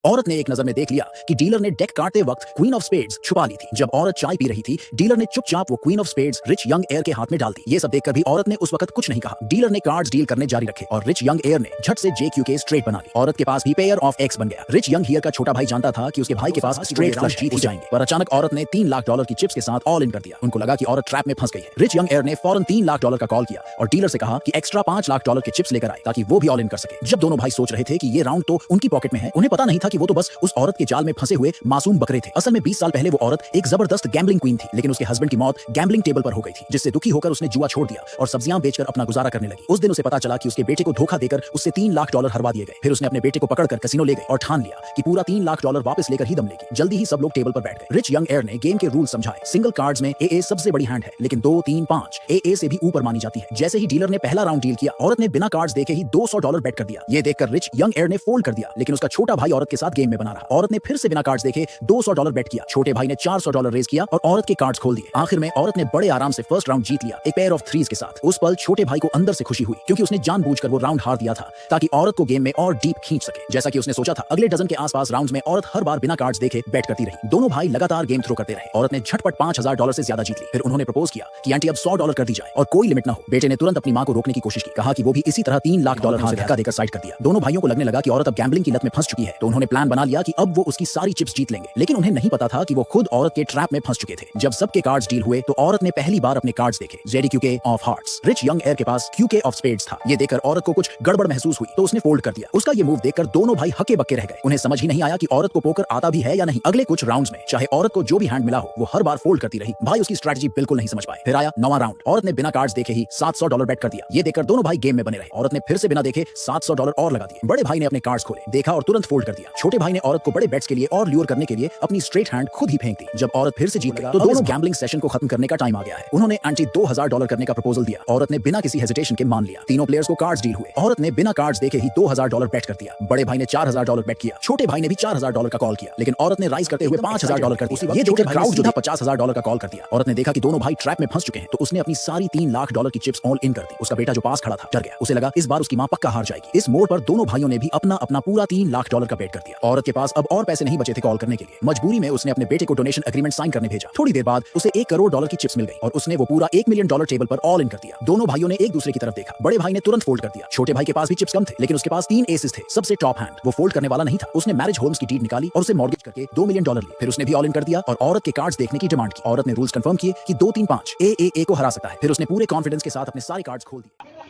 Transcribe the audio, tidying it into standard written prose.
औरत ने एक नजर में देख लिया कि डीलर ने डेक काटते वक्त क्वीन ऑफ स्पेड्स छुपा ली थी। जब औरत चाय पी रही थी, डीलर ने चुपचाप वो queen of spades rich young air के हाथ में डाल दी। ये सब देखकर भी औरत ने उस वक्त कुछ नहीं कहा। डीलर ने कार्ड्स डील करने जारी रखे और रिच यंग एयर ने झट से JQ के स्ट्रेट बना ली। औरत के पास भी पेयर ऑफ एक्स बन गया। रिच यंग हियर का छोटा भाई जानता था कि उसके भाई के पास स्ट्रेट फ्लश जीत ही जाएंगे, पर अचानक औरत ने $3 लाख की चिप्स के साथ ऑल इन कर दिया। उनको लगा कि औरत ट्रैप में फंस गई है। रिच यंग एयर ने फौरन $3 लाख का कॉल किया और डीलर से कहा कि एक्स्ट्रा $5 लाख के चिप्स लेकर आए ताकि वो भी ऑल इन कर सके। जब दोनों भाई सोच रहे थे कि ये राउंड तो उनकी पॉकेट में है, उन्हें पता नहीं था कि वो तो बस उस औरत के जाल में फंसे हुए मासूम बकरे थे। असल में 20 साल पहले वो औरत एक जबरदस्त गैम्बलिंग क्वीन थी, लेकिन उसके हस्बैंड की मौत गैम्बलिंग टेबल पर हो गई थी, जिससे दुखी होकर उसने जुआ छोड़ दिया और सब्जियां बेचकर अपना गुजारा करने लगी। उस दिन उसे पता चला कि उसके बेटे को धोखा देकर उससे $3 लाख हरवा दिए गए। फिर उसने अपने बेटे को पकड़कर कैसीनो ले गए और ठान लिया कि पूरा $3 लाख वापस लेकर ही दम लेगी। जल्दी ही सब लोग टेबल पर बैठ गए। रिच यंग एयर ने गेम के रूल समझाए। सिंगल कार्ड्स में AA सबसे बड़ी हैंड है, लेकिन 2, 3, 5 AA से भी ऊपर मानी जाती है। जैसे ही डीलर ने पहला राउंड डील किया, औरत ने बिना कार्ड्स देखे ही $200 बेट कर दिया। ये देखकर रिच यंग एयर ने फोल्ड कर दिया, लेकिन उसका छोटा भाई औरत के साथ गेम में बना रहा। औरत ने फिर से बिना कार्ड्स देखे $200 बेट किया। छोटे भाई ने $400 रेज किया और औरत के कार्ड्स खोल दिए। आखिर में औरत ने बड़े आराम से फर्स्ट राउंड जीत लिया, एक पेयर ऑफ थ्रीज के साथ। उस पल छोटे भाई को अंदर से खुशी हुई, क्योंकि उसने जानबूझकर वो राउंड हार दिया था ताकि औरत को गेम में और डीप खींच सके। जैसा कि उसने सोचा था, अगले डजन के आसपास राउंड्स में औरत हर बार बिना कार्ड्स देखे बैट करती रही। दोनों भाई लगातार गेम थ्रो करते रहे। औरत ने झटपट $5000 से ज्यादा जीत ली। फिर उन्होंने प्रपोज किया कि आंटी अब $100 कर दी जाए और कोई लिमिट ना हो। बेटे ने तुरंत अपनी मां को रोकने की कोशिश की, कहा कि वो भी इसी तरह $3 लाख हाथ धक्का देकर साइड कर दिया। दोनों भाइयों को लगने लगा कि औरत अब गैम्बलिंग की लत में फंस चुकी है, तो उन्होंने प्लान बना लिया कि अब वो उसकी सारी चिप्स जीत लेंगे। लेकिन उन्हें नहीं पता था कि वो खुद औरत के ट्रैप में फंस चुके थे। जब सबके कार्ड्स डील हुए, तो औरत ने पहली बार अपने कार्ड्स देखे। JDQK of hearts. Rich young air के पास QK ऑफ स्पेड्स था। ये देखकर औरत को कुछ गड़बड़ महसूस हुई, तो उसने फोल्ड कर दिया। उसका ये मूव देखकर दोनों भाई हक्के बक्के रह गए। उन्हें समझ ही नहीं आया कि औरत को पोकर आता भी है या नहीं। अगले कुछ राउंड्स में चाहे औरत को जो भी हैंड मिला हो, वो हर बार फोल्ड करती रही। भाई उसकी स्ट्रेटजी बिल्कुल नहीं समझ पाए। फिर आया 9वां राउंड। औरत ने बिना कार्ड्स देखे ही $700 बेट कर दिया। ये देखकर दोनों भाई गेम में बने रहे। औरत ने फिर से बिना देखे $700 और लगा दिए। बड़े भाई ने अपने कार्ड्स खोले, देखा और तुरंत फोल्ड कर दिया। छोटे भाई ने औरत को बड़े बेट्स के लिए और ल्यूर करने के लिए अपनी स्ट्रेट हैंड खुद ही फेंक दी। जब औरत फिर से जीत गई, तो दोनों गैम्बलिंग सेशन को खत्म करने का टाइम आ गया है। उन्होंने आंटी $2000 करने का प्रपोजल दिया। औरत ने बिना किसी हेजिटेशन के मान लिया। तीनों प्लेयर्स को कार्ड्स डील हुए। औरत ने बिना कार्ड्स देखे ही $2000 बेट कर दिया। बड़े भाई ने $4000 बेट किया। छोटे भाई ने भी $4000 का कॉल किया, लेकिन औरत ने राइज करते हुए $5000 कर दिया। ये देखकर क्राउड जो था $50000 का कॉल कर दिया। औरत ने देखा कि दोनों भाई ट्रैप में फंस चुके हैं, तो उसने अपनी सारी $3 लाख की चिप्स ऑल इन कर दी। उसका बेटा जो पास खड़ा था डर गया। उसे लगा इस बार उसकी मां पक्का हार जाएगी। इस मोड़ पर दोनों भाइयों ने भी अपना अपना पूरा $3 लाख का बेट कर दिया। औरत के पास अब और पैसे नहीं बचे थे कॉल करने के लिए। मजबूरी में उसने अपने बेटे को डोनेशन एग्रीमेंट साइन करने भेजा। थोड़ी देर बाद उसे $1 करोड़ की चिप्स मिल गई और उसने वो पूरा $1 मिलियन टेबल पर ऑल इन कर दिया। दोनों भाइयों ने एक दूसरे की तरफ देखा। बड़े भाई ने तुरंत फोल्ड कर दिया। छोटे भाई के पास भी चिप्स कम थे, लेकिन उसके पास 3 एसेस थे, सबसे टॉप हैंड। वो फोल्ड करने वाला नहीं था। उसने मैरिज होम्स की डीड निकाली और उसे मॉर्गेज करके $2 मिलियन ली। फिर उसने भी ऑल इन कर दिया और औरत के कार्ड्स देखने की डिमांड की। औरत ने रूल्स कंफर्म किए कि 2, 3, 5 AA को हरा सकता है। फिर उसने पूरे कॉन्फिडेंस के साथ अपने सारे कार्ड्स खोल दिए।